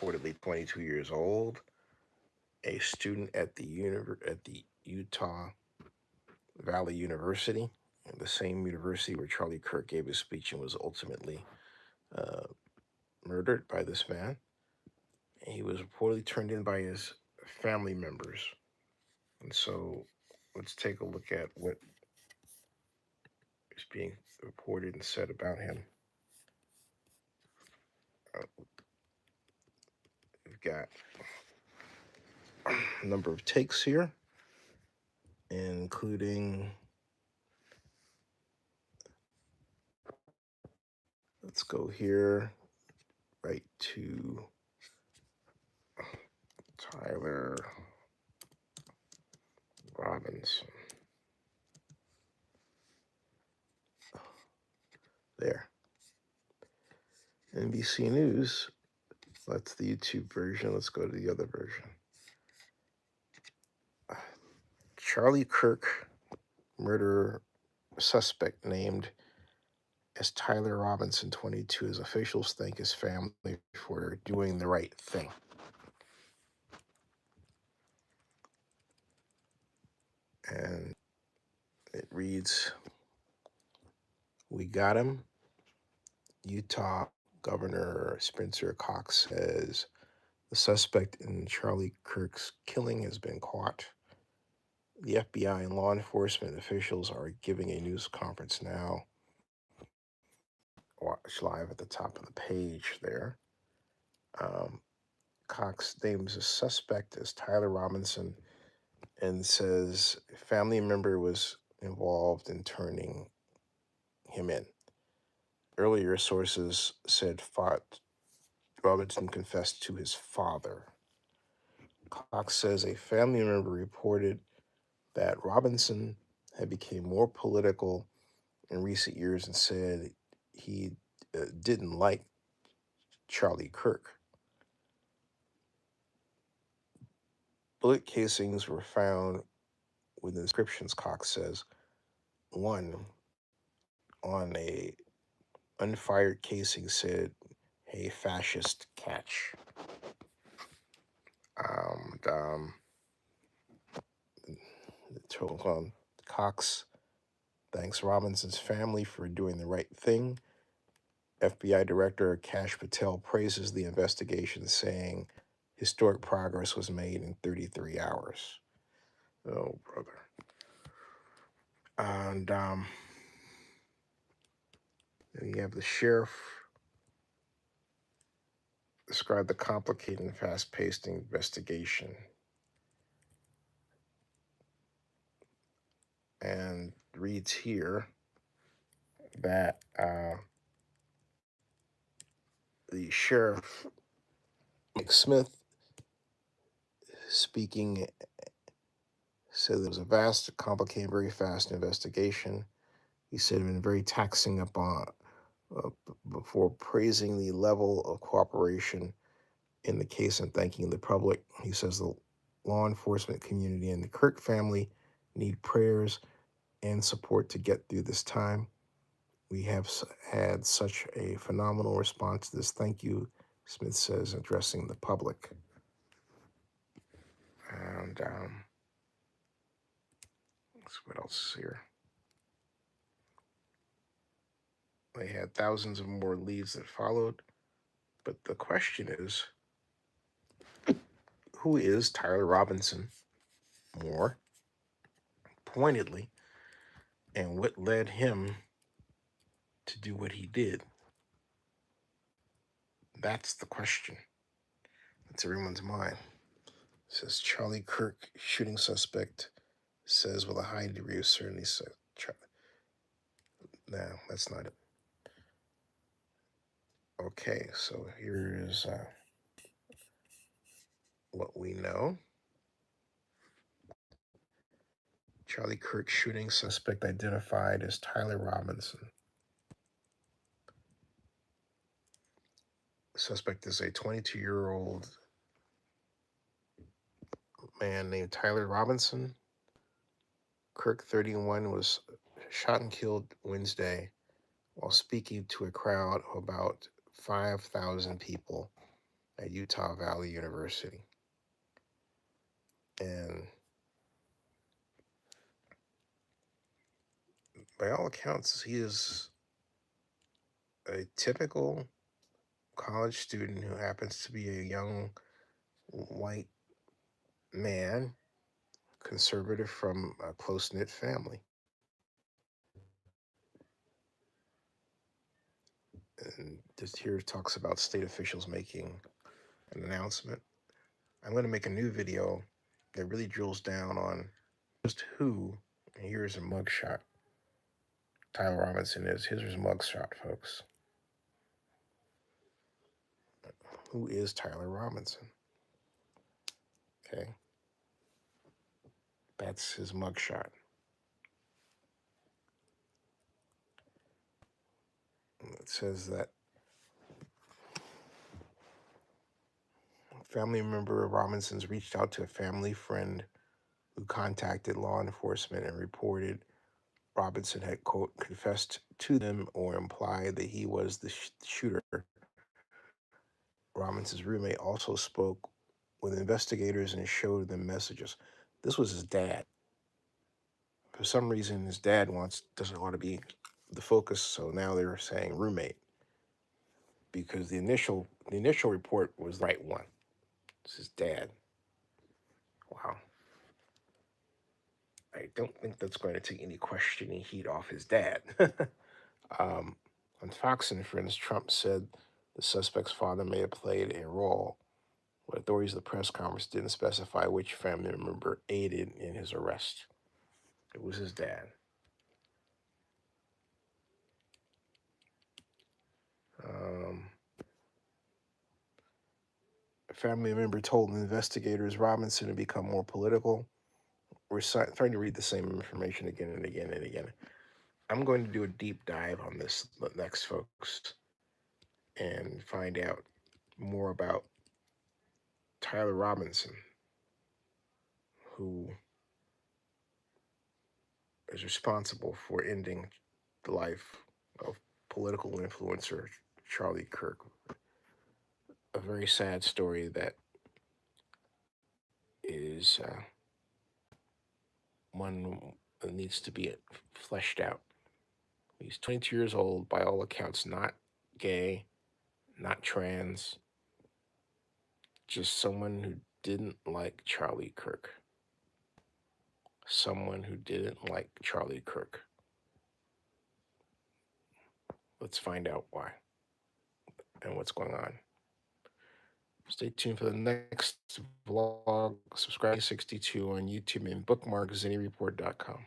reportedly 22 years old, a student at the Utah Valley University, the same university where Charlie Kirk gave his speech and was ultimately uh, murdered by this man. He was reportedly turned in by his family members. And so let's take a look at what is being reported and said about him. We've got a number of takes here, including, let's go here right to Tyler Robinson. There. NBC News. That's the YouTube version. Let's go to the other version. Charlie Kirk, murderer suspect named as Tyler Robinson, 22, as officials thank his family for doing the right thing. And it reads, "We got him." Utah Governor Spencer Cox says the suspect in Charlie Kirk's killing has been caught. The FBI and law enforcement officials are giving a news conference now. Watch live at the top of the page there. Cox names a suspect as Tyler Robinson and says a family member was involved in turning him in. Earlier sources said Robinson confessed to his father. Cox says a family member reported that Robinson had become more political in recent years and said he didn't like Charlie Kirk. Bullet casings were found with inscriptions, Cox says. One on a unfired casing said, "Hey, fascist, catch." Cox thanks Robinson's family for doing the right thing. FBI Director Kash Patel praises the investigation, saying historic progress was made in 33 hours. Oh, brother. And then you have the sheriff describe the complicated and fast-paced investigation. And reads here that the sheriff, Mike Smith, speaking, said it was a vast, complicated, very fast investigation. He said it had been very taxing upon before praising the level of cooperation in the case and thanking the public. He says the law enforcement community and the Kirk family need prayers and support to get through this time. We have had such a phenomenal response to this. Thank you, Smith says, addressing the public. And what else is here? They had thousands of more leads that followed. But the question is, who is Tyler Robinson? More pointedly, and what led him to do what he did? That's the question. That's everyone's mind. It says Charlie Kirk, shooting suspect, says with a high degree of certainty. No, that's not it. Okay, so here is what we know. Charlie Kirk shooting suspect identified as Tyler Robinson. The suspect is a 22-year-old man named Tyler Robinson. Kirk, 31, was shot and killed Wednesday while speaking to a crowd of about 5,000 people at Utah Valley University. And by all accounts, he is a typical college student who happens to be a young white man, conservative from a close knit family. And this here talks about state officials making an announcement. I'm going to make a new video that really drills down on just who, and here's a mugshot, Tyler Robinson is. Here's his mugshot, folks. Who is Tyler Robinson? Okay, that's his mugshot. It says that family member of Robinson's reached out to a family friend who contacted law enforcement and reported Robinson had, quote, confessed to them or implied that he was the shooter. Robinson's roommate also spoke with investigators and showed them messages. This was his dad. For some reason, his dad doesn't want to be the focus, so now they're saying roommate because the initial report was the right one. It's his dad. Wow. I don't think that's going to take any questioning heat off his dad. um, on Fox and Friends, Trump said the suspect's father may have played a role, but authorities at the press conference didn't specify which family member aided in his arrest. It was his dad. Um, a family member told investigators Robinson had become more political. We're trying to read the same information again and again and again. I'm going to do a deep dive on this next, folks, and find out more about Tyler Robinson, who is responsible for ending the life of political influencer Charlie Kirk. A very sad story that is one that needs to be fleshed out. He's 22 years old, by all accounts, not gay, not trans, just someone who didn't like Charlie Kirk. Someone who didn't like Charlie Kirk. Let's find out why and what's going on. Stay tuned for the next vlog. Subscribe to 62 on YouTube and bookmark zinniReport.com.